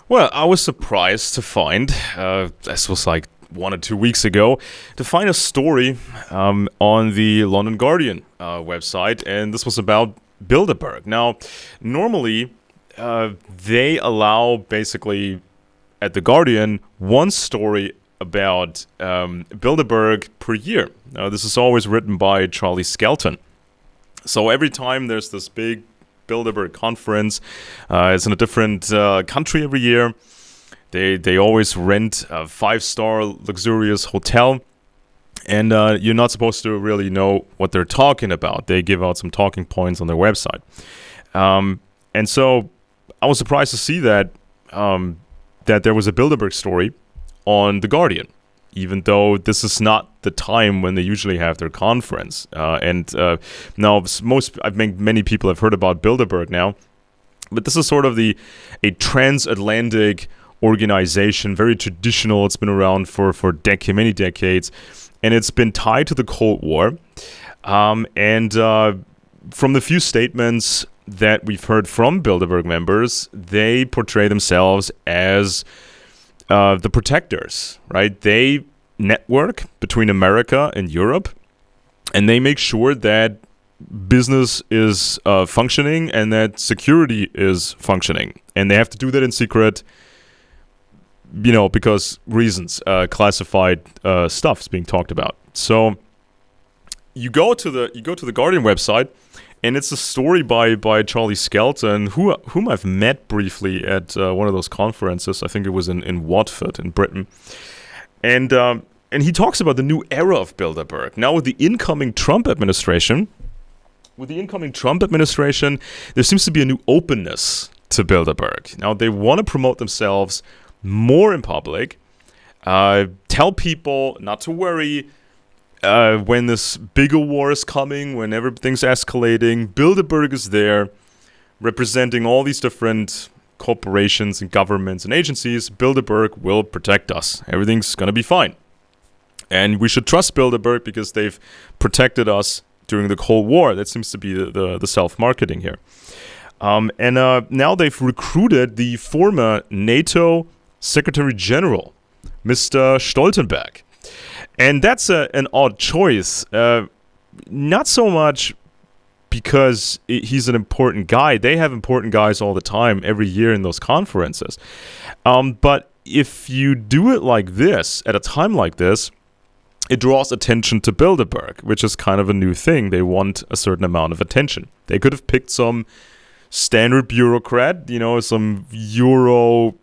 Well, I was surprised to find, this was like 1 or 2 weeks ago, to find a story on the London Guardian website, and this was about Bilderberg. Now, normally, they allow basically at the Guardian one story about Bilderberg per year. Now, this is always written by Charlie Skelton. So every time there's this big Bilderberg conference, it's in a different country every year. They always rent a 5-star luxurious hotel, and you're not supposed to really know what they're talking about. They give out some talking points on their website. And so I was surprised to see that there was a Bilderberg story on The Guardian, even though this is not the time when they usually have their conference. Now, many people have heard about Bilderberg now, but this is sort of a transatlantic organization, very traditional. It's been around for many decades, and it's been tied to the Cold War. From the few statements that we've heard from Bilderberg members, they portray themselves as the protectors, right? They network between America and Europe, and they make sure that business is functioning and that security is functioning. And they have to do that in secret, because reasons, classified stuff is being talked about. So you go to the Guardian website, and it's a story by Charlie Skelton, whom I've met briefly at one of those conferences. I think it was in Watford in Britain. And he talks about the new era of Bilderberg. Now with the incoming Trump administration, there seems to be a new openness to Bilderberg. Now they want to promote themselves more in public, tell people not to worry, when this bigger war is coming, when everything's escalating. Bilderberg is there representing all these different corporations and governments and agencies. Bilderberg will protect us. Everything's going to be fine. And we should trust Bilderberg because they've protected us during the Cold War. That seems to be the self-marketing here. Now they've recruited the former NATO Secretary General, Mr. Stoltenberg. And that's an odd choice. Not so much because he's an important guy. They have important guys all the time, every year in those conferences. But if you do it like this, at a time like this, it draws attention to Bilderberg, which is kind of a new thing. They want a certain amount of attention. They could have picked some standard bureaucrat, some Euro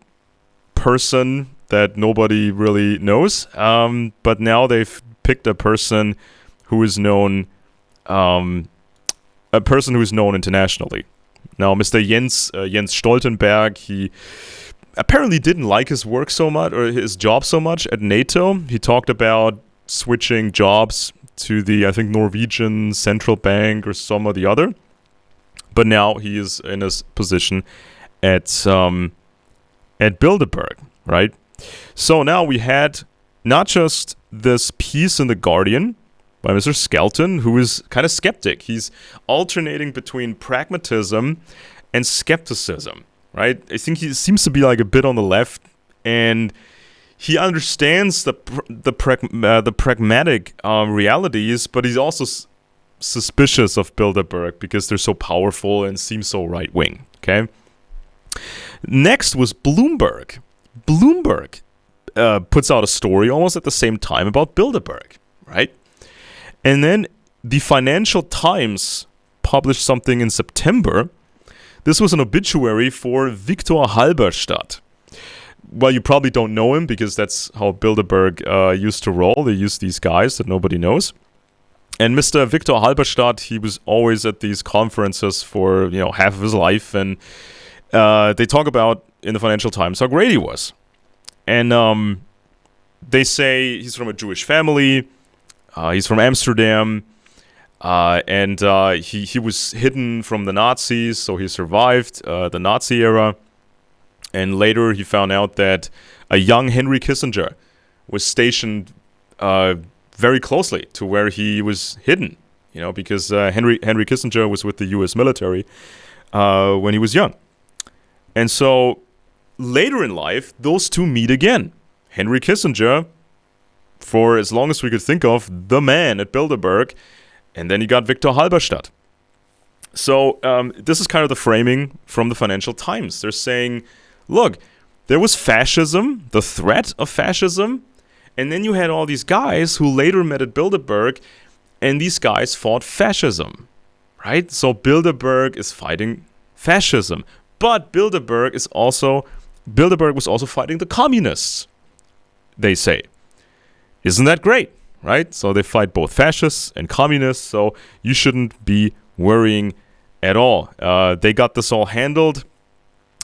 person that nobody really knows. But now they've picked a person who is known, internationally. Now, Mr. Jens Stoltenberg, he apparently didn't like his work so much, or his job so much at NATO. He talked about switching jobs to the, I think, Norwegian Central Bank or some or the other. But now he is in his position at Bilderberg, right? So now we had not just this piece in The Guardian by Mr. Skelton, who is kind of skeptic. He's alternating between pragmatism and skepticism, right? I think he seems to be like a bit on the left, and he understands the pragmatic realities, but he's also suspicious of Bilderberg because they're so powerful and seem so right-wing, okay? Next was Bloomberg. Bloomberg puts out a story almost at the same time about Bilderberg, right? And then the Financial Times published something in September. This was an obituary for Viktor Halberstadt. Well, you probably don't know him because that's how Bilderberg used to roll. They use these guys that nobody knows. And Mr. Viktor Halberstadt, he was always at these conferences for, half of his life. And they talk about, in the Financial Times, how great he was. And they say he's from a Jewish family. He's from Amsterdam. And he was hidden from the Nazis, so he survived the Nazi era. And later he found out that a young Henry Kissinger was stationed very closely to where he was hidden, because Henry Kissinger was with the U.S. military when he was young. And so later in life, those two meet again. Henry Kissinger, for as long as we could think of, the man at Bilderberg, and then you got Viktor Halberstadt. So this is kind of the framing from the Financial Times. They're saying, look, there was fascism, the threat of fascism, and then you had all these guys who later met at Bilderberg, and these guys fought fascism, right? So Bilderberg is fighting fascism. But Bilderberg was also fighting the communists, they say. Isn't that great, right? So they fight both fascists and communists, so you shouldn't be worrying at all. They got this all handled.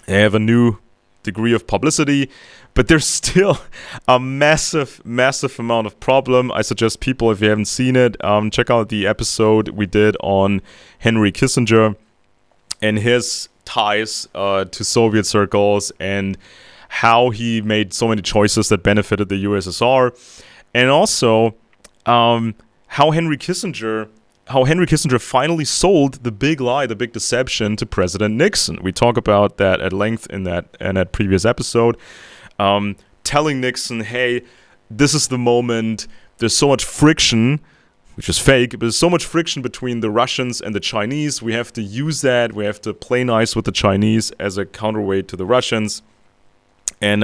They have a new degree of publicity, but there's still a massive amount of problem. I suggest people, if you haven't seen it, check out the episode we did on Henry Kissinger and his ties to Soviet circles and how he made so many choices that benefited the USSR, and also how Henry Kissinger finally sold the big lie, the big deception to President Nixon. We talk about that at length in that previous episode, telling Nixon, hey, this is the moment, there's so much friction, which is fake, but there's so much friction between the Russians and the Chinese, we have to use that, we have to play nice with the Chinese as a counterweight to the Russians. And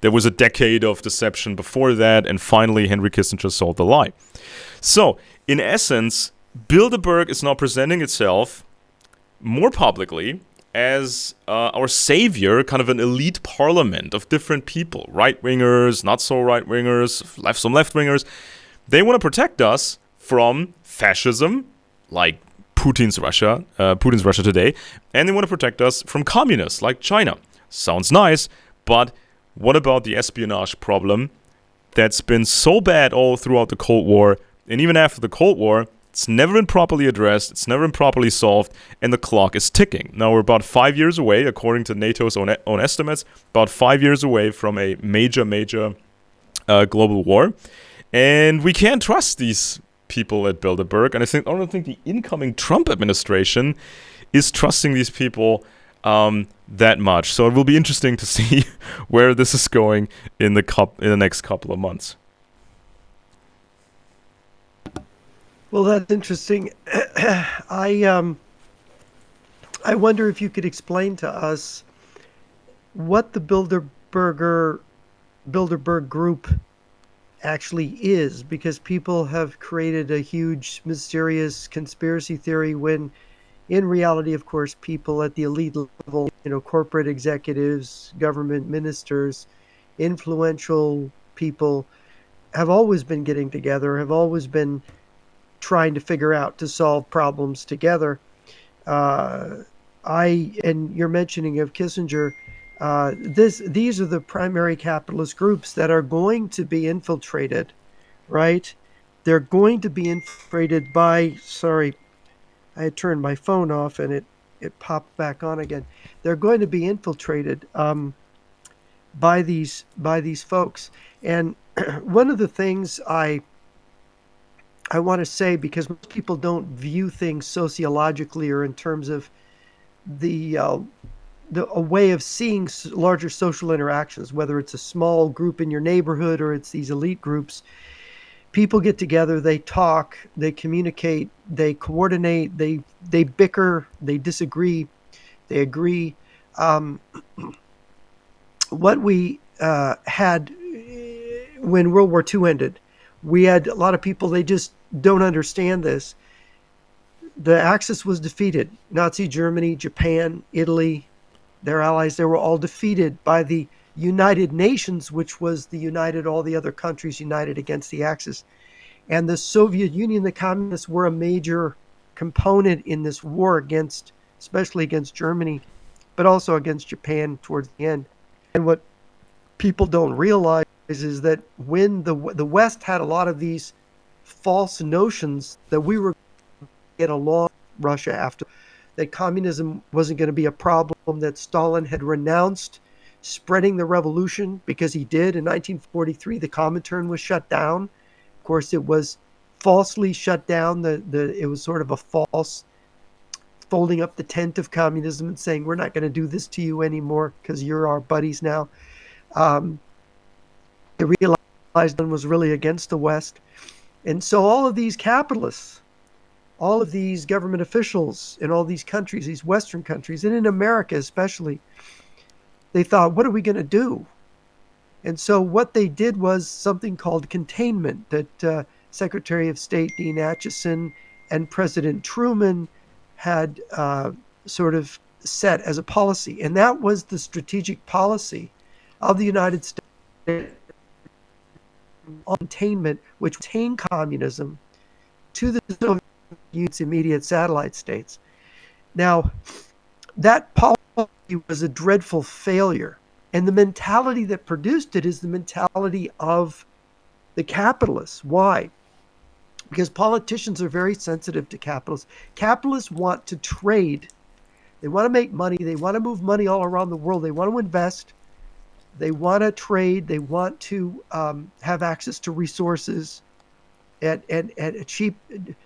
there was a decade of deception before that, and finally Henry Kissinger sold the lie. So, in essence, Bilderberg is now presenting itself more publicly as our savior, kind of an elite parliament of different people, right-wingers, not so right-wingers, some left-wingers. They want to protect us from fascism, like Putin's Russia today, and they want to protect us from communists, like China. Sounds nice, but what about the espionage problem that's been so bad all throughout the Cold War, and even after the Cold War? It's never been properly addressed, it's never been properly solved, and the clock is ticking. Now we're about 5 years away, according to NATO's own estimates, about 5 years away from a major global war. And we can't trust these people at Bilderberg, and I don't think the incoming Trump administration is trusting these people that much. So it will be interesting to see where this is going in the next couple of months. Well, that's interesting. I wonder if you could explain to us what the Bilderberg group actually is, because people have created a huge, mysterious conspiracy theory when, in reality, of course, people at the elite level, corporate executives, government ministers, influential people, have always been getting together, have always been trying to figure out to solve problems together. And your mentioning of Kissinger, these are the primary capitalist groups that are going to be infiltrated, right? They're going to be infiltrated by, sorry, I had turned my phone off and it popped back on again. They're going to be infiltrated by these folks. And one of the things I want to say, because most people don't view things sociologically or in terms of a way of seeing larger social interactions, whether it's a small group in your neighborhood or it's these elite groups. People get together, they talk, they communicate, they coordinate, they bicker, they disagree, they agree. What we had when World War II ended, we had a lot of people, they just don't understand this. The Axis was defeated. Nazi Germany, Japan, Italy, their allies, they were all defeated by the United Nations, which was all the other countries united against the Axis. And the Soviet Union, the communists, were a major component in this war especially against Germany, but also against Japan towards the end. And what people don't realize is that when the West had a lot of these false notions that we were going to get along with Russia after, that communism wasn't going to be a problem, that Stalin had renounced spreading the revolution, because he did. In 1943, the Comintern was shut down. Of course, it was falsely shut down. It was sort of a false folding up the tent of communism and saying, we're not going to do this to you anymore because you're our buddies now. Um, they realized one was really against the West. And so all of these capitalists, all of these government officials in all these countries, these Western countries, and in America especially, they thought, what are we going to do? And so what they did was something called containment that Secretary of State Dean Acheson and President Truman had sort of set as a policy. And that was the strategic policy of the United States on containment, which contained communism to the Soviet Union's immediate satellite states. Now, that policy was a dreadful failure. And the mentality that produced it is the mentality of the capitalists. Why? Because politicians are very sensitive to capitalists. Capitalists want to trade. They want to make money. They want to move money all around the world. They want to invest. They want to trade. They want to have access to resources at a cheap,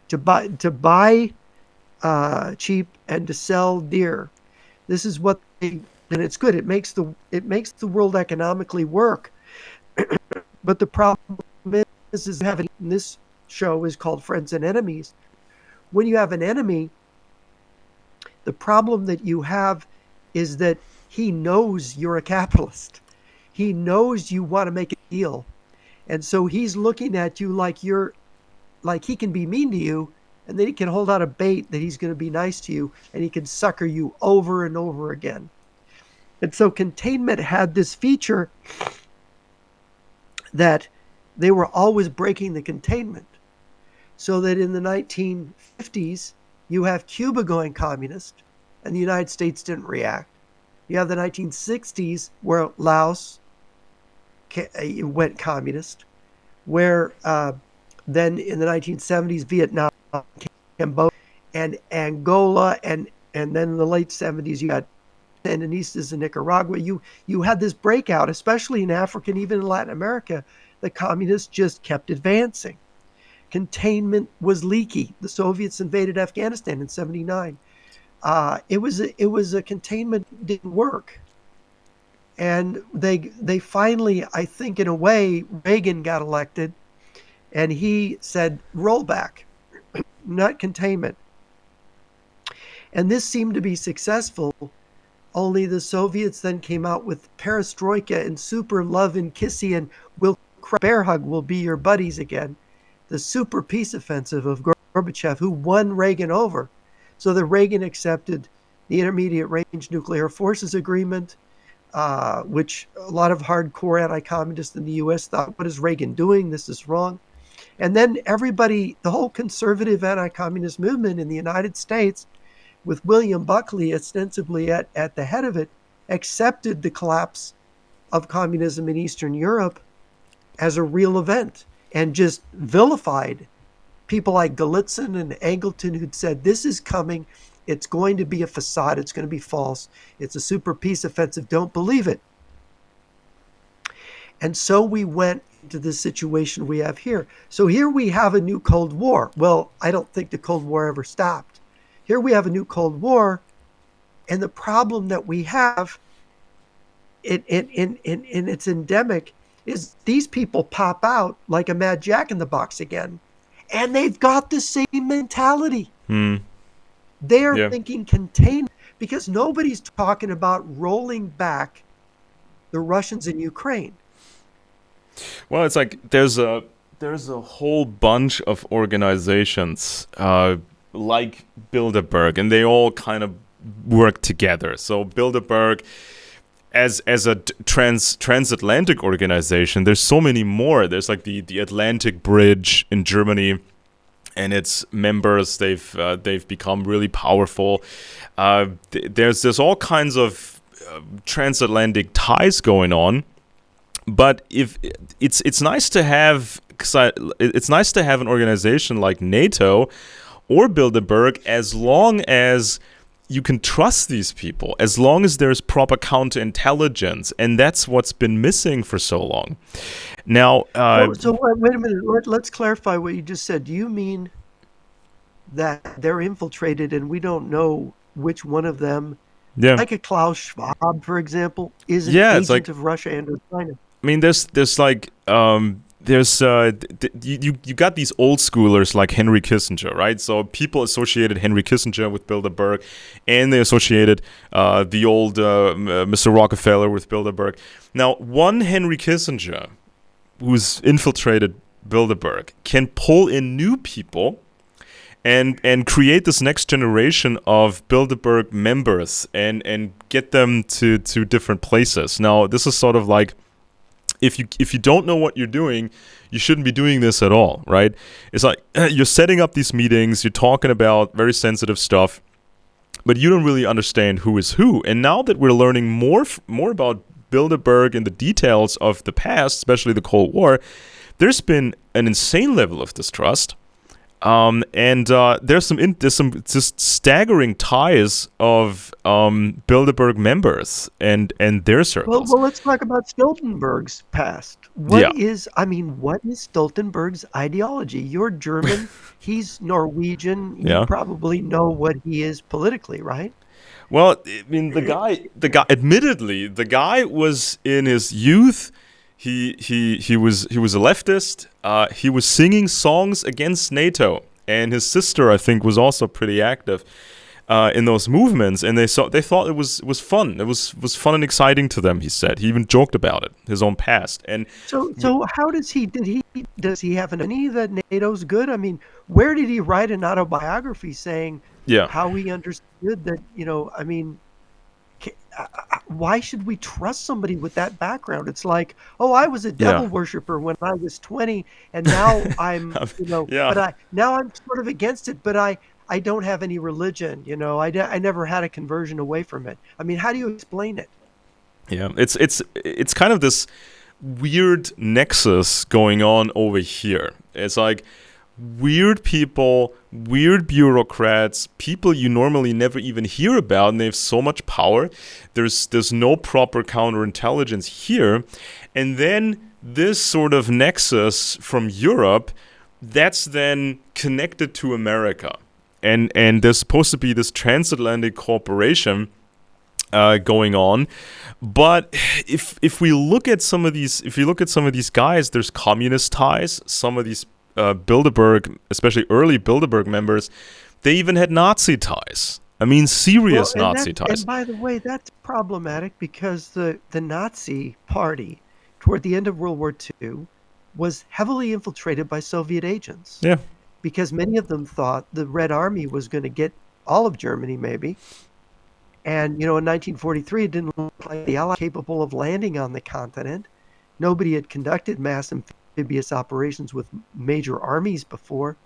to buy cheap and to sell dear. This is what they, and it's good. It makes the world economically work. But the problem is having, this show is called Friends and Enemies. When you have an enemy, the problem that you have is that he knows you're a capitalist. He knows you want to make a deal. And so he's looking at you like he can be mean to you, and then he can hold out a bait that he's going to be nice to you, and he can sucker you over and over again. And so containment had this feature that they were always breaking the containment. So that in the 1950s, you have Cuba going communist, and the United States didn't react. You have the 1960s, where Laos went communist, where then in the 1970s, Vietnam, Cambodia, and Angola, and then in the late 70s, you got Sandinistas in Nicaragua. You had this breakout, especially in Africa and even in Latin America. The communists just kept advancing. Containment was leaky. The Soviets invaded Afghanistan in '79. It was a containment didn't work, and they finally, I think, in a way, Reagan got elected, and he said rollback, not containment, and this seemed to be successful. Only the Soviets then came out with perestroika and super love and kissy and bear hug will be your buddies again. The super peace offensive of Gorbachev, who won Reagan over. So that Reagan accepted the Intermediate Range Nuclear Forces Agreement, which a lot of hardcore anti-communists in the U.S. thought, what is Reagan doing? This is wrong. And then everybody, the whole conservative anti-communist movement in the United States, with William Buckley ostensibly at the head of it, accepted the collapse of communism in Eastern Europe as a real event and just vilified people like Galitzin and Angleton, who'd said, this is coming. It's going to be a facade. It's going to be false. It's a super peace offensive. Don't believe it. And so we went into the situation we have here. So here we have a new Cold War. Well, I don't think the Cold War ever stopped. Here we have a new Cold War. And the problem that we have, it's endemic, is these people pop out like a mad jack in the box again. And they've got the same mentality. They're thinking containment, because nobody's talking about rolling back the Russians in Ukraine. Well, it's like there's a whole bunch of organizations like Bilderberg, and they all kind of work together. So Bilderberg, as a transatlantic organization, there's so many more. There's like the Atlantic Bridge in Germany, and its members, they've become really powerful. There's all kinds of transatlantic ties going on. But if it's nice to have, it's nice to have an organization like NATO or Bilderberg, as long as you can trust these people, as long as there's proper counterintelligence, and that's what's been missing for so long. Now, so wait a minute. Let's clarify what you just said. Do you mean that they're infiltrated and we don't know which one of them, Yeah. like a Klaus Schwab, for example, is an Yeah, it's like, agent of Russia and or China. I mean, there's like there's you got these old schoolers like Henry Kissinger, right? So people associated Henry Kissinger with Bilderberg, and they associated the old Mr. Rockefeller with Bilderberg. Now, one Henry Kissinger who's infiltrated Bilderberg can pull in new people and create this next generation of Bilderberg members and get them to different places. Now, this is sort of like, if you don't know what you're doing, you shouldn't be doing this at all, right? It's like you're setting up these meetings, you're talking about very sensitive stuff, but you don't really understand who is who. And now that we're learning more about Bilderberg and the details of the past, especially the Cold War, there's been an insane level of distrust. And there's some just staggering ties of Bilderberg members and their circles. Well, let's talk about Stoltenberg's past. Yeah. What is Stoltenberg's ideology? You're German, he's Norwegian. You Yeah. probably know what he is politically, right? Well, I mean, admittedly, the guy was in his youth. He was a leftist. He was singing songs against NATO, and his sister, I think, was also pretty active in those movements. And they thought it was fun. It was fun and exciting to them. He said. He even joked about it, his own past. And so how does he have an opinion that NATO's good? I mean, where did he write an autobiography saying how he understood that? I mean, why should we trust somebody with that background? It's like, oh, I was a devil worshiper when I was 20, and now I'm, now I'm sort of against it, but I don't have any religion, I never had a conversion away from it. I mean, how do you explain it? Yeah, it's kind of this weird nexus going on over here. It's like weird people, weird bureaucrats, people you normally never even hear about, and they have so much power. There's no proper counterintelligence here. And then this sort of nexus from Europe, that's then connected to America. And there's supposed to be this transatlantic cooperation going on. But if we look at some of these guys, there's communist ties. Some of these Bilderberg, especially early Bilderberg members, they even had Nazi ties. I mean, serious Nazi ties. And by the way, that's problematic because the Nazi party, toward the end of World War II, was heavily infiltrated by Soviet agents. Yeah. Because many of them thought the Red Army was going to get all of Germany, maybe. And, in 1943, it didn't look like the Allies were capable of landing on the continent. Nobody had conducted mass amphibious operations with major armies before.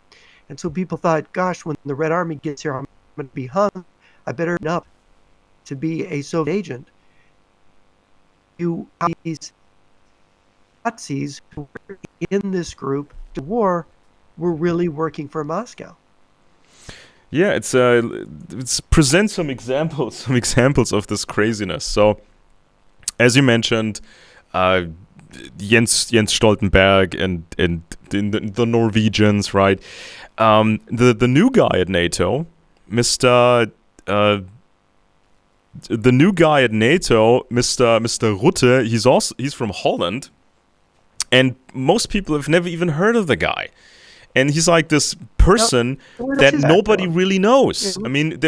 And so people thought, gosh, when the Red Army gets here, I'm going to be hung. I better up to be a Soviet agent. These Nazis who were in this group to war were really working for Moscow. Yeah, it's present some examples of this craziness. So, as you mentioned, Jens Stoltenberg and the Norwegians, right? The new guy at NATO, Mr. Rutte, he's from Holland, and most people have never even heard of the guy. And he's like this person that nobody really knows. I mean,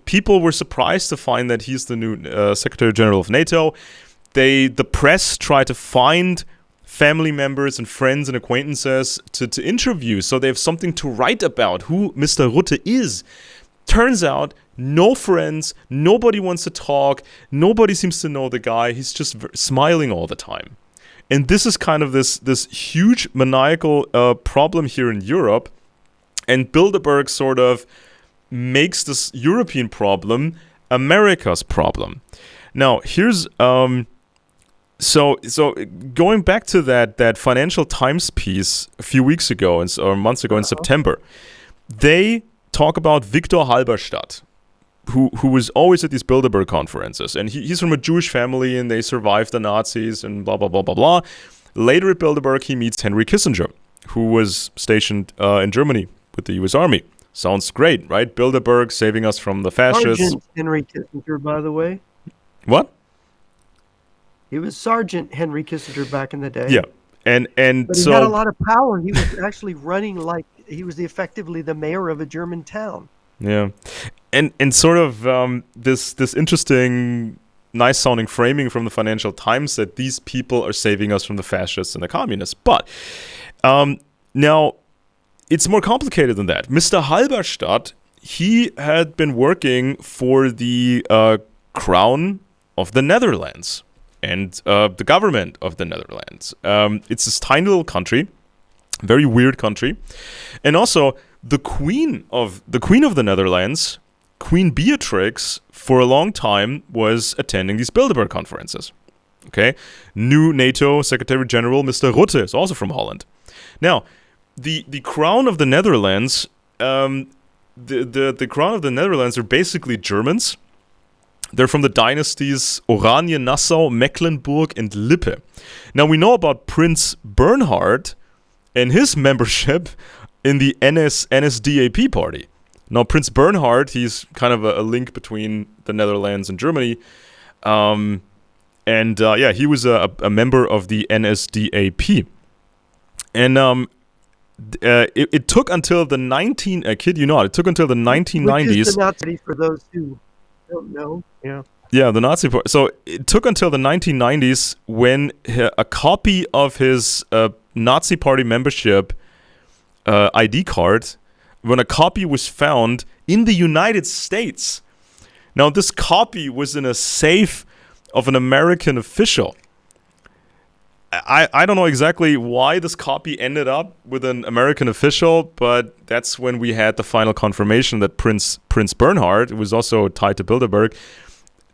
people were surprised to find that he's the new Secretary General of NATO. The press try to find family members and friends and acquaintances to interview, so they have something to write about who Mr. Rutte is. Turns out, no friends, nobody wants to talk, nobody seems to know the guy. He's just smiling all the time. And this is kind of this huge maniacal problem here in Europe. And Bilderberg sort of makes this European problem America's problem. Now, here's so going back to that Financial Times piece a few weeks ago or months ago in September, they talk about Viktor Halberstadt, who was always at these Bilderberg conferences. And he's from a Jewish family, and they survived the Nazis and blah, blah, blah, blah, blah. Later at Bilderberg, he meets Henry Kissinger, who was stationed in Germany with the U.S. Army Sounds great, right? Bilderberg saving us from the fascists. Sergeant Henry Kissinger, by the way. What? He was Sergeant Henry Kissinger back in the day. Yeah. And But he had a so, lot of power. He was actually running like he was effectively the mayor of a German town. yeah. And sort of this interesting, nice sounding framing from the Financial Times that these people are saving us from the fascists and the communists. But now it's more complicated than that. Mr. Halberstadt, he had been working for the Crown of the Netherlands and the government of the Netherlands. It's this tiny little country, very weird country, and also the Queen of the Netherlands, Queen Beatrix, for a long time was attending these Bilderberg conferences. Okay, new NATO Secretary General Mr. Rutte is also from Holland. Now, the Crown of the Netherlands, the Crown of the Netherlands are basically Germans. They're from the dynasties Oranien, Nassau, Mecklenburg, and Lippe. Now, we know about Prince Bernhard and his membership in the NSDAP party. Now, Prince Bernhard, he's kind of a link between the Netherlands and Germany. He was a member of the NSDAP. And it took until the I kid you not, it took until the 1990s. Which is the Nazi, for those who don't know. Yeah. Yeah, the Nazi party. So it took until the 1990s when a copy of his Nazi party membership ID card, when a copy was found in the United States. Now, this copy was in a safe of an American official. I don't know exactly why this copy ended up with an American official, but that's when we had the final confirmation that Prince Bernhard, who was also tied to Bilderberg,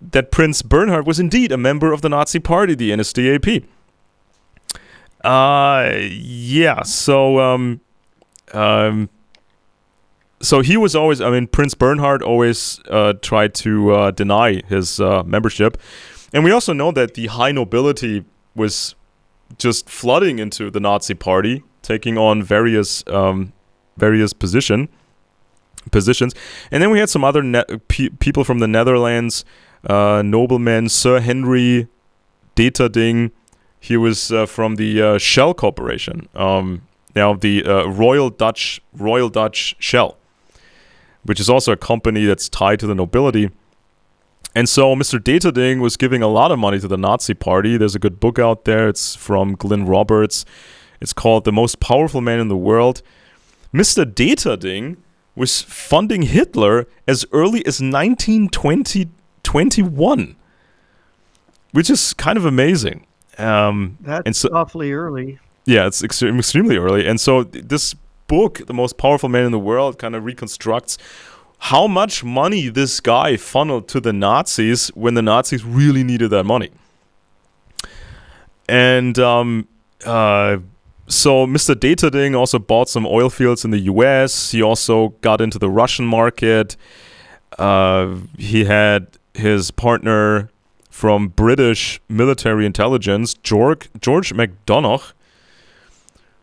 that Prince Bernhard was indeed a member of the Nazi party, the NSDAP. So he was always, Prince Bernhard always tried to deny his membership. And we also know that the high nobility was just flooding into the Nazi party, taking on various positions. And then we had some other people from the Netherlands, noblemen, Sir Henry Deterding. He was from the Shell Corporation, now the Royal Dutch Shell, which is also a company that's tied to the nobility. And so Mr. Deterding was giving a lot of money to the Nazi party. There's a good book out there. It's from Glyn Roberts. It's called The Most Powerful Man in the World. Mr. Deterding was funding Hitler as early as 1921, which is kind of amazing. That's awfully early. Yeah, it's extremely early. And so this book, The Most Powerful Man in the World, kind of reconstructs how much money this guy funneled to the Nazis when the Nazis really needed that money. And so Mr. Deterding also bought some oil fields in the US. He also got into the Russian market. He had his partner from British military intelligence, George MacDonogh,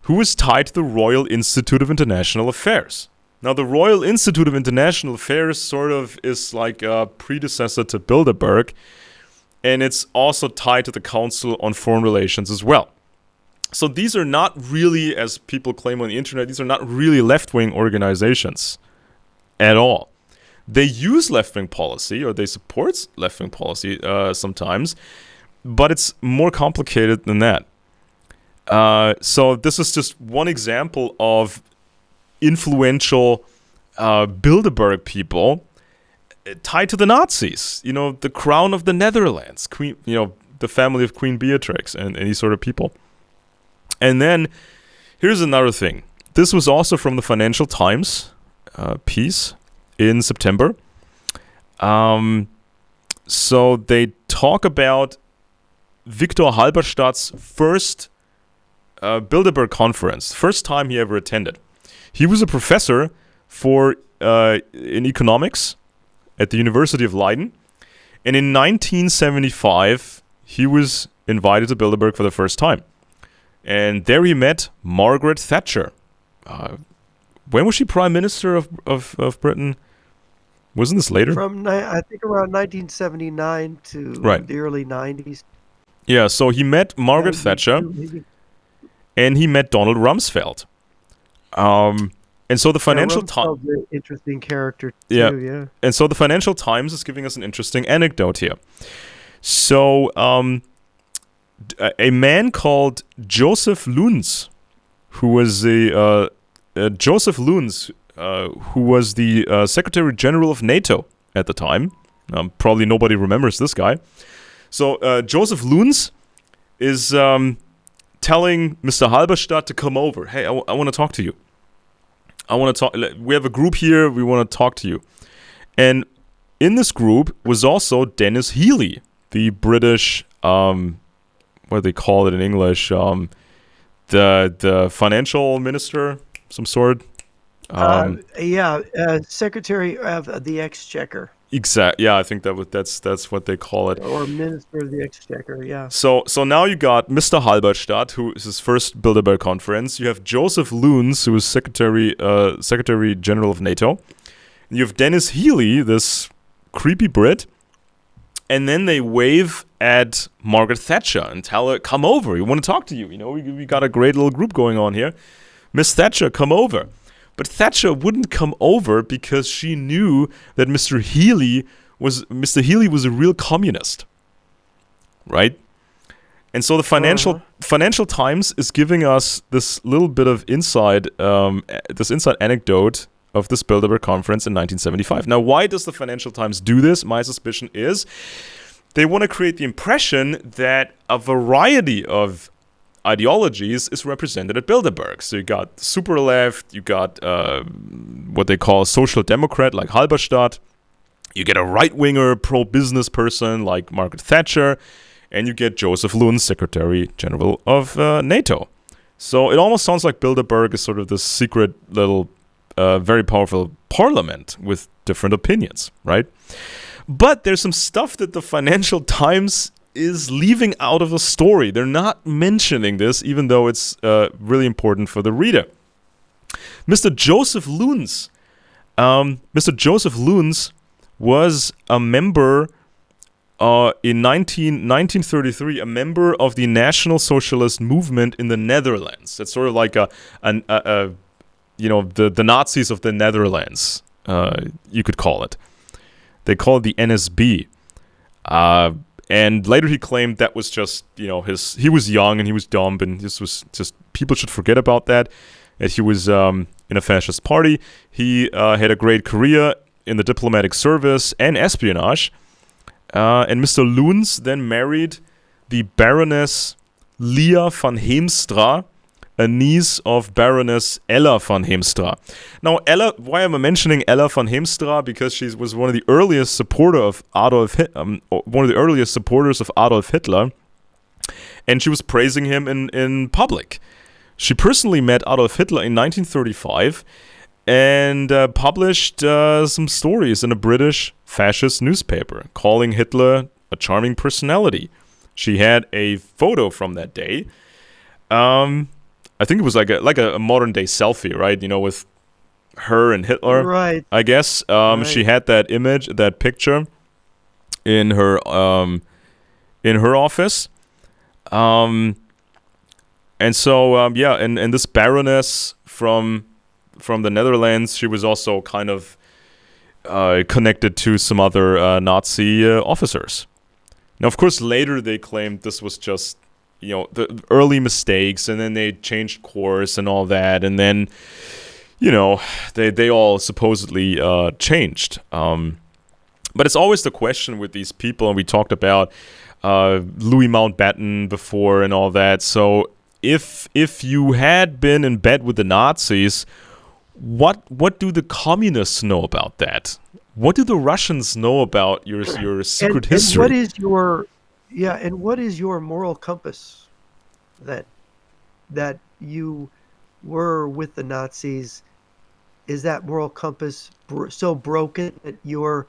who was tied to the Royal Institute of International Affairs. Now, the Royal Institute of International Affairs sort of is like a predecessor to Bilderberg, and it's also tied to the Council on Foreign Relations as well. So these are not really, as people claim on the internet, these are not really left-wing organizations at all. They use left-wing policy, or they support left-wing policy sometimes, but it's more complicated than that. So this is just one example of influential Bilderberg people tied to the Nazis. You know, the Crown of the Netherlands, Queen, the family of Queen Beatrix, and these sort of people. And then here's another thing. This was also from the Financial Times piece in September. So they talk about Viktor Halberstadt's first Bilderberg conference, first time he ever attended. He was a professor in economics at the University of Leiden, and in 1975 he was invited to Bilderberg for the first time, and there he met Margaret Thatcher, when was she prime minister of Britain? Wasn't this later? I think around 1979 to Right. the early 90s. Yeah, so he met Margaret Thatcher 92 maybe. and he met Donald Rumsfeld. And so the Yeah, Financial Times, Rumsfeld's an interesting character yeah, too, yeah. and so the Financial Times is giving us an interesting anecdote here. So, a man called Joseph Luns, who was who was the Secretary General of NATO at the time. Probably nobody remembers this guy. So Joseph Luns is telling Mr. Halberstadt to come over. Hey, I want to talk to you. I want to talk. We have a group here. We want to talk to you. And in this group was also Dennis Healey, the British, what do they call it in English? The financial minister, some sort. Secretary of the Exchequer. Yeah, I think that's what they call it. Or Minister of the Exchequer, yeah. So now you got Mr. Halberstadt, who is his first Bilderberg conference. You have Joseph Luns, who is Secretary General of NATO. And you have Dennis Healey, this creepy Brit. And then they wave at Margaret Thatcher and tell her, come over, we want to talk to you. You know, we got a great little group going on here. Miss Thatcher, come over. But Thatcher wouldn't come over because she knew that Mr. Healey was a real communist, right? And so the Financial Times is giving us this little bit of inside anecdote of this Bilderberg conference in 1975. Now, why does the Financial Times do this? My suspicion is they want to create the impression that a variety of ideologies is represented at Bilderberg. So you got super left, you got what they call a social democrat like Halberstadt, you get a right-winger pro-business person like Margaret Thatcher, and you get Joseph Luns, Secretary General of NATO. So it almost sounds like Bilderberg is sort of this secret little, very powerful parliament with different opinions, right? But there's some stuff that the Financial Times is leaving out of the story. They're not mentioning this, even though it's really important for the reader. Mr. Joseph Luns was a member in 1933, a member of the National Socialist Movement in the Netherlands. It's sort of like the Nazis of the Netherlands, you could call it. They call it the NSB. And later he claimed that was just, he was young and he was dumb, and this was just, people should forget about that. And he was in a fascist party. He had a great career in the diplomatic service and espionage. And Mr. Luns then married the Baroness Leah van Heemstra, a niece of Baroness Ella van Heemstra. Now, Ella, why am I mentioning Ella van Heemstra? Because she was one of the earliest supporters of Adolf Hitler, and she was praising him in public. She personally met Adolf Hitler in 1935 and published some stories in a British fascist newspaper, calling Hitler a charming personality. She had a photo from that day. I think it was like a modern day selfie, right? With her and Hitler. Right. I guess Right. She had that picture in her office. And so and this Baroness from the Netherlands, she was also kind of connected to some other Nazi officers. Now, of course, later they claimed this was just the early mistakes, and then they changed course and all that, and then they all supposedly changed. But it's always the question with these people, and we talked about Louis Mountbatten before and all that. So if you had been in bed with the Nazis, what do the communists know about that? What do the Russians know about your secret history? And what is your moral compass that you were with the Nazis? Is that moral compass so broken that your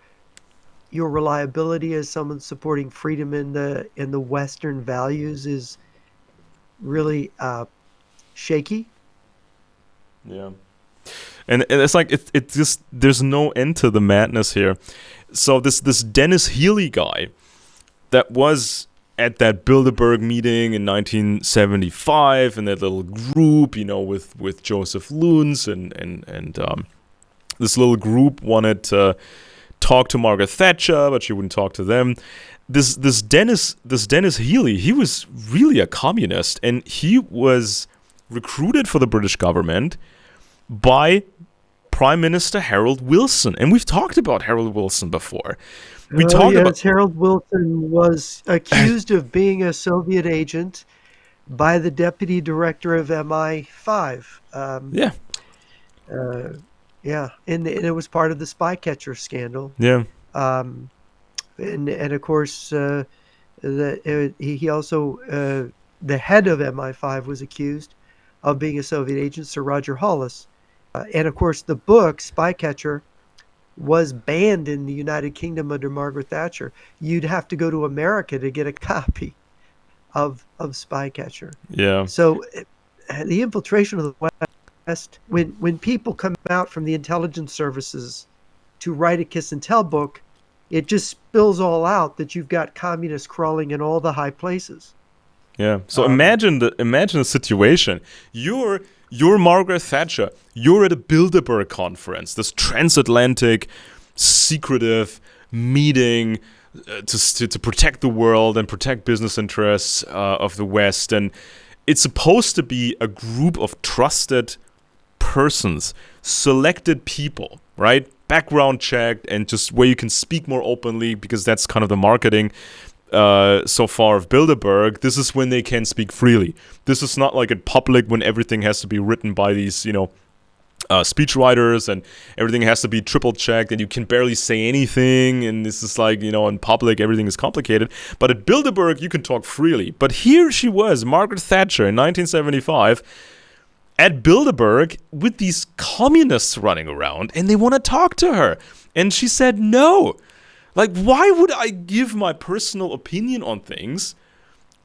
reliability as someone supporting freedom in the Western values is really shaky? Yeah. And it's like it just there's no end to the madness here. So this Dennis Healy guy that was at that Bilderberg meeting in 1975 in that little group, with Joseph Luns and this little group wanted to talk to Margaret Thatcher, but she wouldn't talk to them. This Dennis Healy, he was really a communist, and he was recruited for the British government by Prime Minister Harold Wilson. And we've talked about Harold Wilson before. Harold Wilson was accused of being a Soviet agent by the deputy director of MI5. And it was part of the spy catcher scandal. Yeah. And of course, he also the head of MI5 was accused of being a Soviet agent, Sir Roger Hollis. And of course, the book Spycatcher was banned in the United Kingdom under Margaret Thatcher. You'd have to go to America to get a copy of Spycatcher. Yeah. So the infiltration of the West, when people come out from the intelligence services to write a Kiss and Tell book, it just spills all out that you've got communists crawling in all the high places. Yeah. So imagine the situation. You're Margaret Thatcher. You're at a Bilderberg conference, this transatlantic, secretive meeting to protect the world and protect business interests of the West. And it's supposed to be a group of trusted persons, selected people, right? Background checked, and just where you can speak more openly, because that's kind of the marketing so far of Bilderberg. This is when they can speak freely. This is not like in public when everything has to be written by these, speechwriters, and everything has to be triple checked, and you can barely say anything. And this is like, in public, everything is complicated. But at Bilderberg, you can talk freely. But here she was, Margaret Thatcher in 1975, at Bilderberg with these communists running around, and they want to talk to her. And she said no. Like, why would I give my personal opinion on things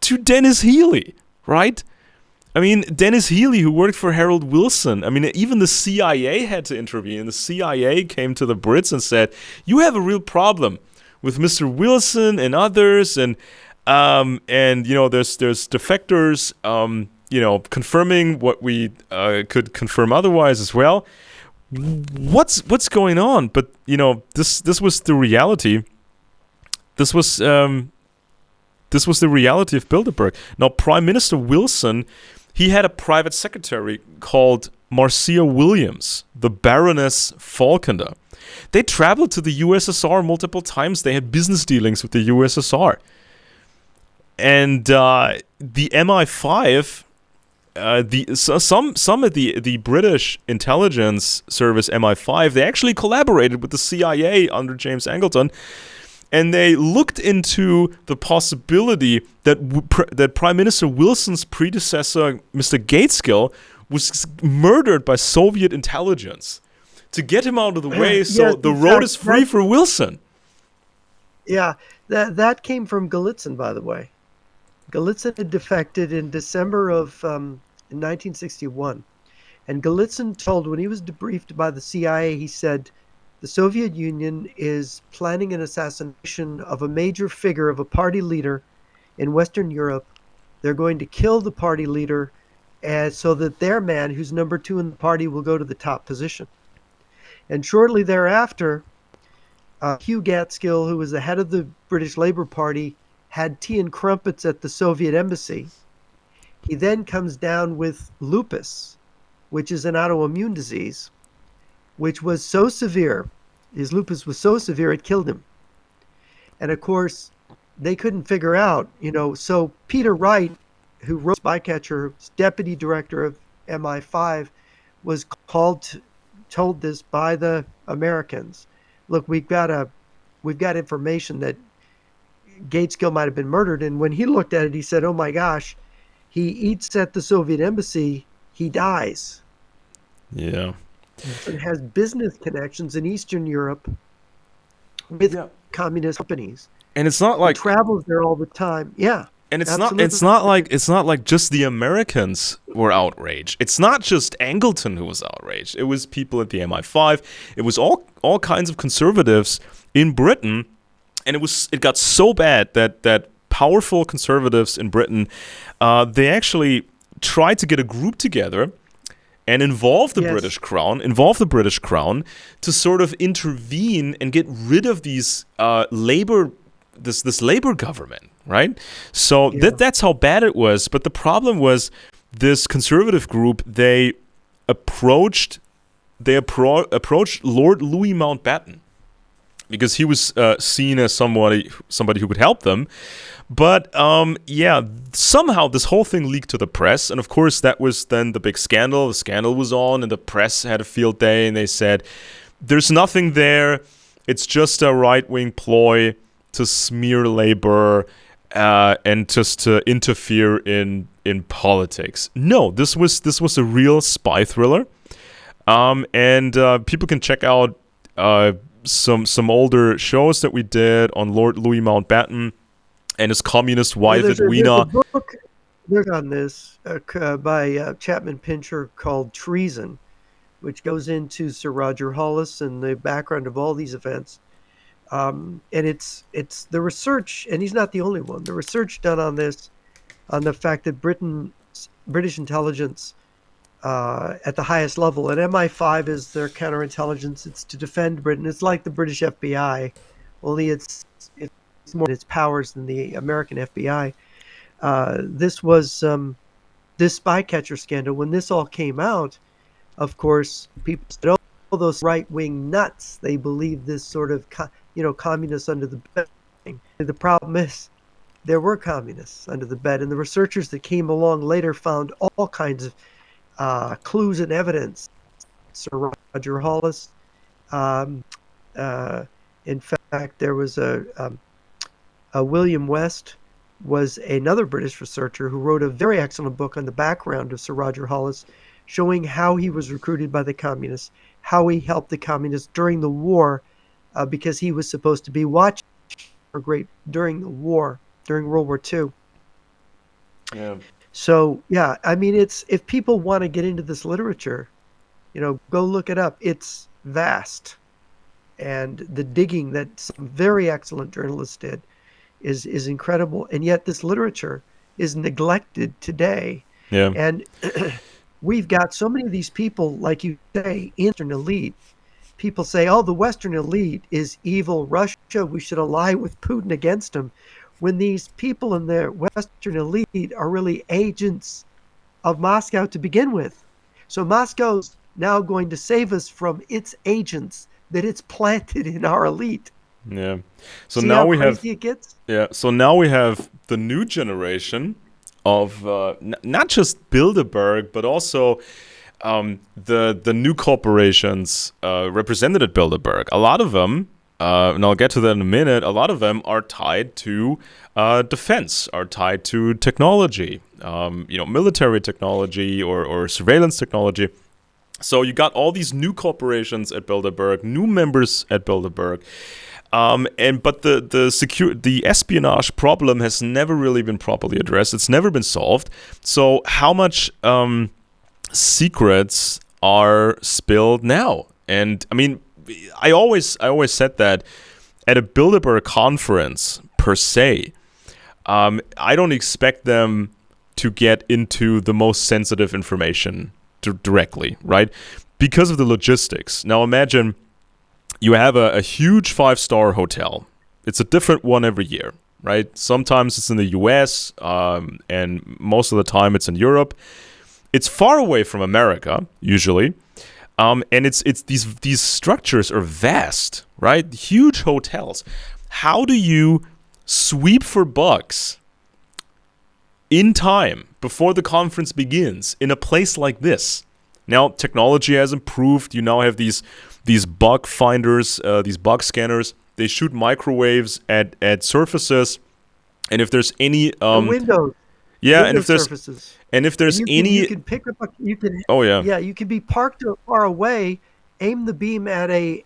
to Dennis Healy, right? I mean, Dennis Healy, who worked for Harold Wilson, I mean, even the CIA had to intervene. The CIA came to the Brits and said, you have a real problem with Mr. Wilson and others, and there's defectors, confirming what we could confirm otherwise as well. What's going on? But this was the reality. This was the reality of Bilderberg. Now, Prime Minister Wilson, he had a private secretary called Marcia Williams, the Baroness Falkender. They traveled to the USSR multiple times. They had business dealings with the USSR, and the MI5. Some of the British intelligence service MI5, they actually collaborated with the CIA under James Angleton, and they looked into the possibility that Prime Minister Wilson's predecessor, Mr. Gateskill, was murdered by Soviet intelligence to get him out of the way, so the road is free for Wilson. Yeah, that came from Golitsyn, by the way. Golitsyn had defected in December of 1961. And Golitsyn told, when he was debriefed by the CIA, he said, the Soviet Union is planning an assassination of a major figure of a party leader in Western Europe. They're going to kill the party leader so that their man, who's number 2 in the party, will go to the top position. And shortly thereafter, Hugh Gaitskell, who was the head of the British Labour Party, had tea and crumpets at the Soviet embassy. He then comes down with lupus, which is an autoimmune disease, which was so severe, his lupus was so severe it killed him. And of course, they couldn't figure out, so Peter Wright, who wrote Spycatcher, deputy director of MI5, was told this by the Americans. Look, we've got information that Gateskill might have been murdered. And when he looked at it, he said, oh my gosh, he eats at the Soviet embassy, he dies. Yeah. It has business connections in Eastern Europe with communist companies. And it's not like he travels there all the time. Yeah. And Absolutely. it's not like just the Americans were outraged. It's not just Angleton who was outraged. It was people at the MI5. It was all kinds of conservatives in Britain, and it got so bad that powerful conservatives in Britain, they actually tried to get a group together and Yes. involve the British Crown to sort of intervene and get rid of these this labor government, right? So Yeah. that's how bad it was. But the problem was this conservative group. Approached approached Lord Louis Mountbatten because he was seen as somebody who could help them. But yeah, somehow this whole thing leaked to the press, and of course that was then the big scandal. The scandal was on, and the press had a field day, and they said, "There's nothing there. It's just a right-wing ploy to smear labor and just to interfere in politics." No, this was a real spy thriller, and people can check out some older shows that we did on Lord Louis Mountbatten and his communist Yeah, wife there's a Edwina. book there's on this by Chapman Pincher called Treason, which goes into Sir Roger Hollis and the background of all these events. And it's the research, and he's not the only one. The research done on this, on the fact that British intelligence at the highest level, and MI5 is their counterintelligence. It's to defend Britain. It's like the British FBI, only it's more in its powers than the American FBI. This was this spycatcher scandal. When this all came out, of course, people said, "Oh, those right-wing nuts. They believe this sort of, communists under the bed." The problem is there were communists under the bed, and the researchers that came along later found all kinds of clues and evidence. Sir Roger Hollis. Um, uh, in fact, there was a William West was another British researcher who wrote a very excellent book on the background of Sir Roger Hollis, showing how he was recruited by the communists, how he helped the communists during the war, because he was supposed to be watching for great during the war, during World War II. Yeah. So yeah, I mean, it's if people want to get into this literature, go look it up. It's vast, and the digging that some very excellent journalists did is incredible. And yet this literature is neglected today. Yeah. And we've got so many of these people, like you say, Eastern elite. People say, "Oh, the Western elite is evil Russia. We should ally with Putin against him." When these people in the Western elite are really agents of Moscow to begin with. So Moscow's now going to save us from its agents that it's planted in our elite. Yeah. So See now how we have crazy it gets? Yeah. So now we have the new generation of not just Bilderberg, but also the new corporations represented at Bilderberg. A lot of them, and I'll get to that in a minute. A lot of them are tied to defense, are tied to technology, military technology or surveillance technology. So you got all these new corporations at Bilderberg, new members at Bilderberg, but the espionage problem has never really been properly addressed. It's never been solved. So how much secrets are spilled now? And I mean, I always said that at a Bilderberg conference per se, I don't expect them to get into the most sensitive information directly, right? Because of the logistics. Now imagine you have a huge 5-star hotel. It's a different one every year, right? Sometimes it's in the US, and most of the time it's in Europe. It's far away from America, usually. And it's these structures are vast, right? Huge hotels. How do you sweep for bugs in time before the conference begins in a place like this? Now, technology has improved. You now have these bug finders, these bug scanners. They shoot microwaves at surfaces, and if there's any Windows, yeah, window surfaces, if and there's you any can pick up you can oh yeah. yeah, you can be parked far away, aim the beam at a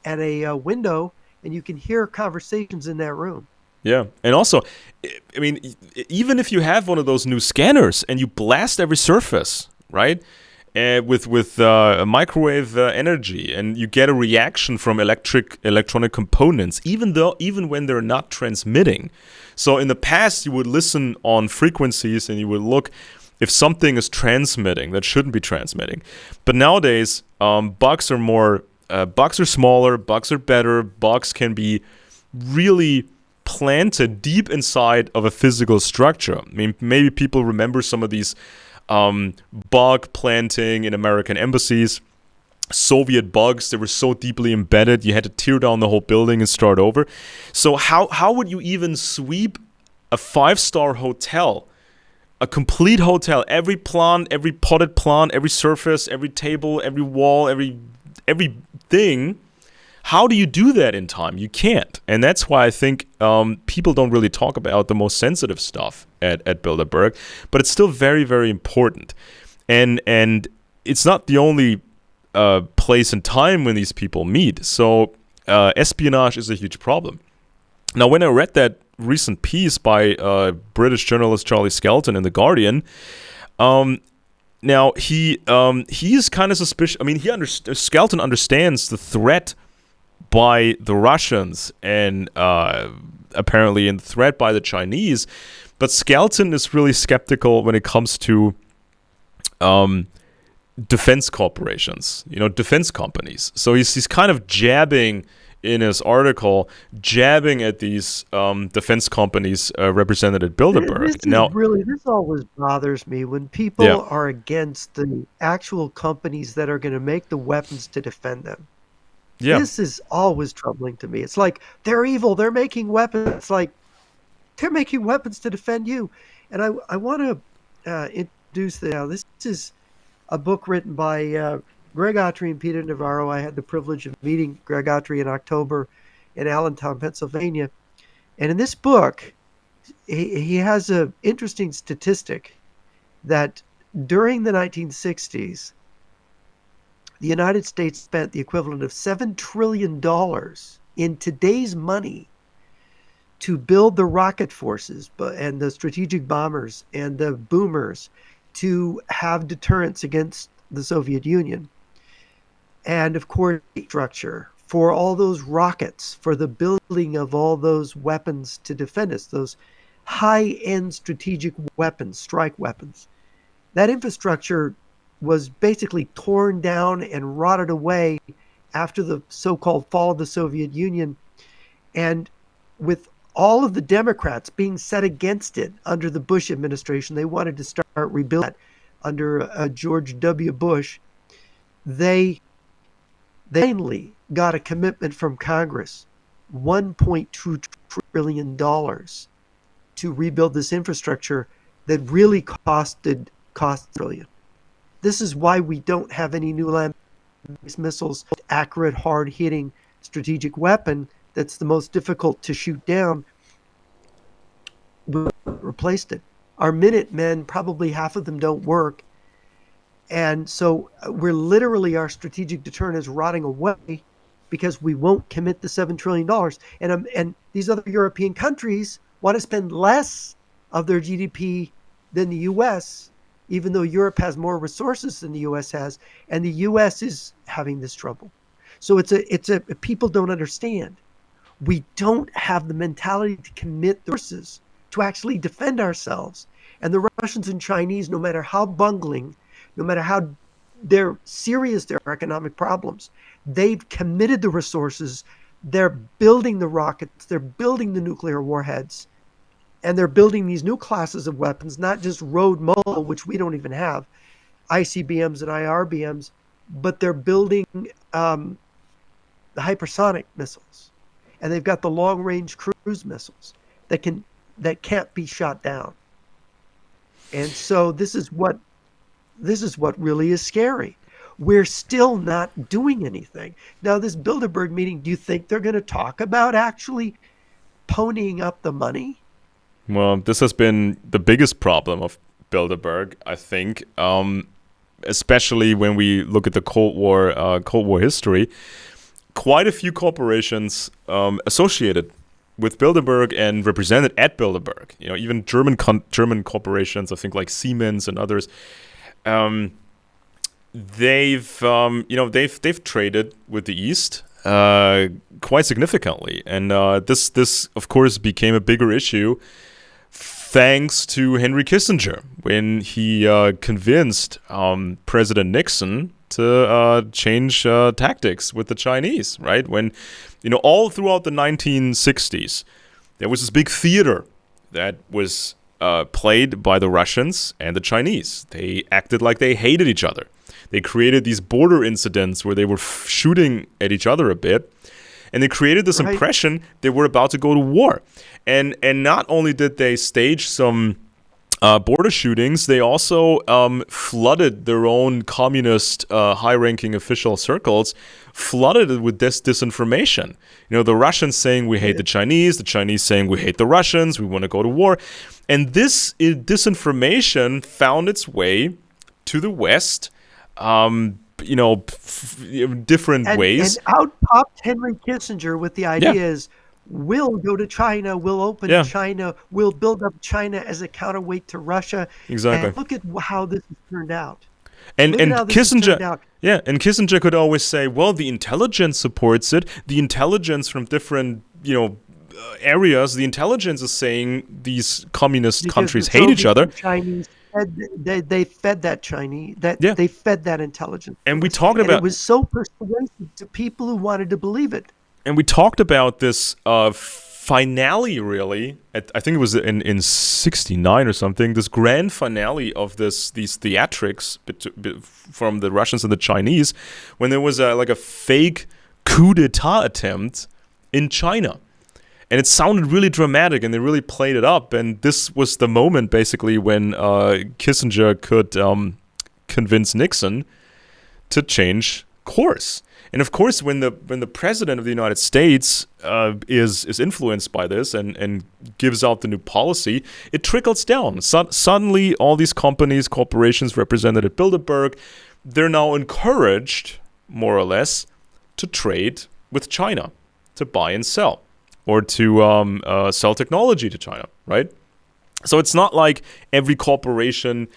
window, and you can hear conversations in that room. Yeah, and also, I mean, even if you have one of those new scanners and you blast every surface, right, with microwave energy, and you get a reaction from electronic components, even when they're not transmitting. So in the past, you would listen on frequencies and you would look if something is transmitting that shouldn't be transmitting. But nowadays, bugs are smaller, bugs are better, bugs can be really planted deep inside of a physical structure. I mean, maybe people remember some of these bug planting in American embassies. Soviet bugs, they were so deeply embedded, you had to tear down the whole building and start over. So how would you even sweep a 5-star hotel, a complete hotel, every plant, every potted plant, every surface, every table, every wall, everything? How do you do that in time? You can't. And that's why I think people don't really talk about the most sensitive stuff at Bilderberg, but it's still very, very important. And it's not the only place and time when these people meet. So espionage is a huge problem. Now, when I read that recent piece by British journalist Charlie Skelton in The Guardian, now he is kind of suspicious. I mean, Skelton understands the threat by the Russians and apparently in the threat by the Chinese, but Skelton is really skeptical when it comes to defense corporations, defense companies. So he's kind of jabbing in his article, jabbing at these defense companies represented at Bilderberg. This always bothers me when people are against the actual companies that are going to make the weapons to defend them. Yeah. This is always troubling to me. It's like, they're evil, they're making weapons. It's like, they're making weapons to defend you. And I want to introduce this is a book written by Greg Autry and Peter Navarro. I had the privilege of meeting Greg Autry in October in Allentown, Pennsylvania. And in this book, he has an interesting statistic that during the 1960s, the United States spent the equivalent of $7 trillion in today's money to build the rocket forces and the strategic bombers and the boomers to have deterrence against the Soviet Union. And of course, structure for all those rockets, for the building of all those weapons to defend us, those high-end strategic weapons, strike weapons. That infrastructure was basically torn down and rotted away after the so-called fall of the Soviet Union. And with all of the Democrats being set against it under the Bush administration, they wanted to start rebuilding that under George W. Bush. They finally got a commitment from Congress, $1.2 trillion to rebuild this infrastructure that really cost $1 trillion. This is why we don't have any new land-based missiles, accurate, hard-hitting strategic weapon that's the most difficult to shoot down. We replaced it. Our Minutemen, probably half of them don't work. And so our strategic deterrent is rotting away because we won't commit the $7 trillion. And these other European countries want to spend less of their GDP than the U.S., even though Europe has more resources than the U.S. has, and the U.S. is having this trouble. So people don't understand. We don't have the mentality to commit the resources to actually defend ourselves. And the Russians and Chinese, no matter how bungling, no matter how they're serious their economic problems, they've committed the resources. They're building the rockets. They're building the nuclear warheads. And they're building these new classes of weapons, not just road mobile, which we don't even have, ICBMs and IRBMs, but they're building the hypersonic missiles. And they've got the long-range cruise missiles that can't be shot down. And so this is what really is scary. We're still not doing anything. Now, this Bilderberg meeting, do you think they're going to talk about actually ponying up the money? Well, this has been the biggest problem of Bilderberg, I think, especially when we look at the Cold War history. Quite a few corporations associated with Bilderberg and represented at Bilderberg. Even German corporations, I think like Siemens and others, they've traded with the East quite significantly, and this of course became a bigger issue thanks to Henry Kissinger when he convinced President Nixon to change tactics with the Chinese, right? When, all throughout the 1960s, there was this big theater that was played by the Russians and the Chinese. They acted like they hated each other. They created these border incidents where they were shooting at each other a bit. And they created this impression they were about to go to war. And not only did they stage some border shootings, they also flooded their own communist high-ranking official circles, flooded it with this disinformation. The Russians saying we hate the Chinese saying we hate the Russians, we want to go to war. And this disinformation found its way to the West, different ways. And out popped Henry Kissinger with the ideas, we'll go to China, we'll open China, we'll build up China as a counterweight to Russia. Exactly. And look at how this has turned out. And Kissinger could always say, well, the intelligence supports it. The intelligence from different, areas, the intelligence is saying these communist countries hate each other. Chinese they fed that Chinese, they fed that intelligence. And we talked about it was so persuasive to people who wanted to believe it. And we talked about this finale, really. I think it was in '69 or something. This grand finale of these theatrics from the Russians and the Chinese, when there was a fake coup d'état attempt in China. And it sounded really dramatic, and they really played it up. And this was the moment, basically, when Kissinger could convince Nixon to change course. And of course, when the president of the United States is influenced by this and gives out the new policy, it trickles down. Suddenly, all these corporations represented at Bilderberg, they're now encouraged, more or less, to trade with China, to buy and sell. Or to sell technology to China, right? So it's not like every corporation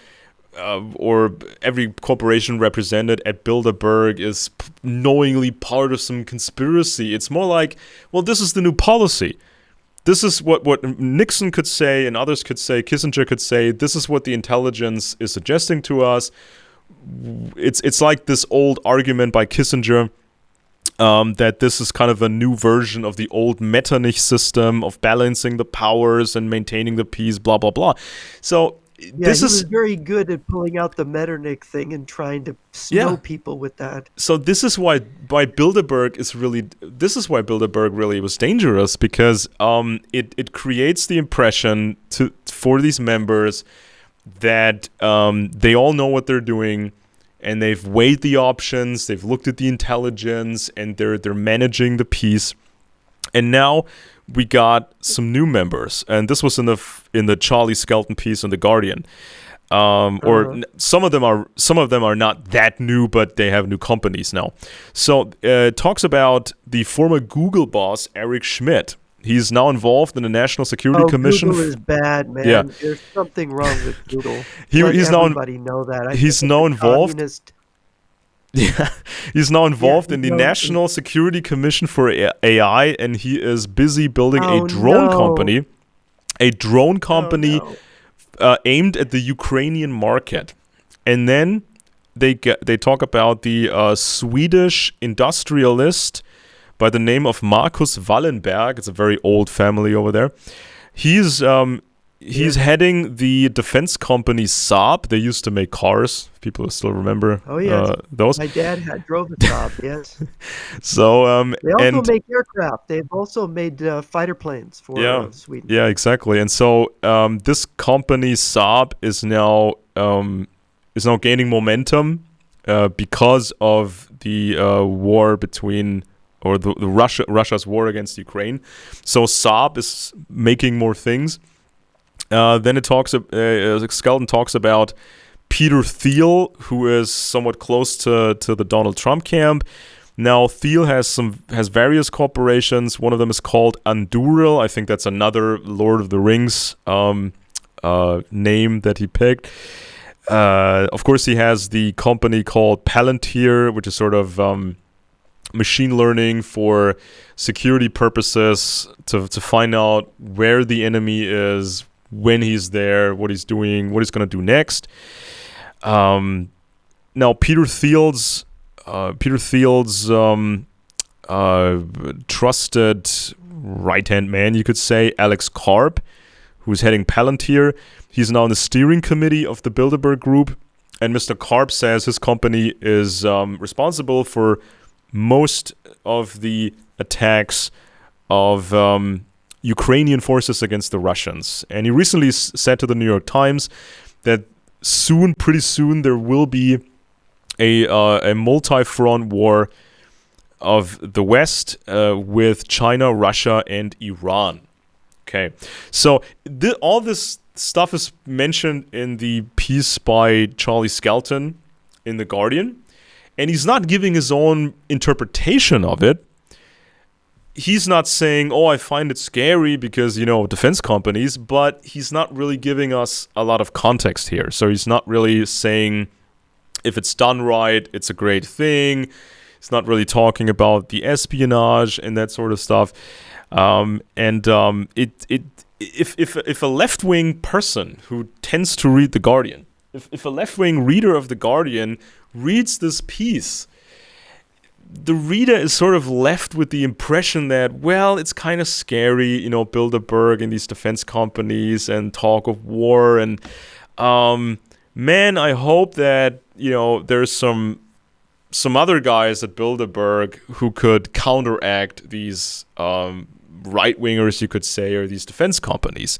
represented at Bilderberg is knowingly part of some conspiracy. It's more like, well, this is the new policy. This is what Nixon could say and others could say, Kissinger could say. This is what the intelligence is suggesting to us. It's like this old argument by Kissinger, that this is kind of a new version of the old Metternich system of balancing the powers and maintaining the peace, blah, blah, blah. So he was very good at pulling out the Metternich thing and trying to snow people with that. So this is why Bilderberg really was dangerous, because it creates the impression for these members that they all know what they're doing. And they've weighed the options, they've looked at the intelligence, and they're managing the peace. And now we got some new members, and this was in the Charlie Skelton piece in The Guardian. Or some of them are not that new, but they have new companies now. So it talks about the former Google boss Eric Schmidt. He's now involved in the National Security Commission. Google is bad, man. Yeah. There's something wrong with Google. Everybody know that. He's now involved. Yeah, he's now involved in the National Security Commission for AI, and he is busy building a drone company. A drone company aimed at the Ukrainian market. And then they talk about the Swedish industrialist by the name of Marcus Wallenberg. It's a very old family over there. He's heading the defense company Saab. They used to make cars. People still remember those. My dad drove a Saab, yes. So they also make aircraft. They've also made fighter planes for Sweden. Yeah, exactly. And so this company Saab is now gaining momentum because of the war between, or the Russia's war against Ukraine. So Saab is making more things. Then Skelton talks about Peter Thiel, who is somewhat close to the Donald Trump camp. Now Thiel has various corporations. One of them is called Anduril. I think that's another Lord of the Rings name that he picked. Of course, he has the company called Palantir, which is sort of machine learning for security purposes to find out where the enemy is, when he's there, what he's doing, what he's going to do next. Now, Peter Thiel's trusted right-hand man, you could say, Alex Karp, who's heading Palantir. He's now in the steering committee of the Bilderberg Group, and Mr. Karp says his company is responsible for most of the attacks of Ukrainian forces against the Russians. And he recently said to the New York Times that pretty soon, there will be a multi-front war of the West with China, Russia, and Iran. Okay, so all this stuff is mentioned in the piece by Charlie Skelton in The Guardian, and he's not giving his own interpretation of it. He's not saying, oh, I find it scary because, defense companies, but he's not really giving us a lot of context here. So he's not really saying if it's done right, it's a great thing. He's not really talking about the espionage and that sort of stuff. If a left-wing person who tends to read The Guardian, if a left-wing reader of The Guardian reads this piece, the reader is sort of left with the impression that, well, it's kind of scary, Bilderberg and these defense companies and talk of war. And, man, I hope that, there's some other guys at Bilderberg who could counteract these right-wingers, you could say, or these defense companies.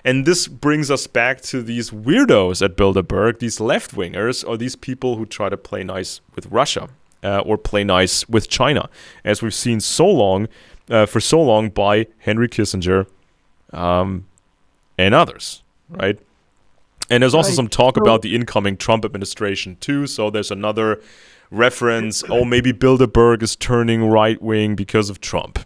And this brings us back to these weirdos at Bilderberg, these left-wingers, or these people who try to play nice with Russia. Or play nice with China, as we've seen for so long by Henry Kissinger and others, right? And there's also some talk about the incoming Trump administration too, so there's another reference, maybe Bilderberg is turning right-wing because of Trump.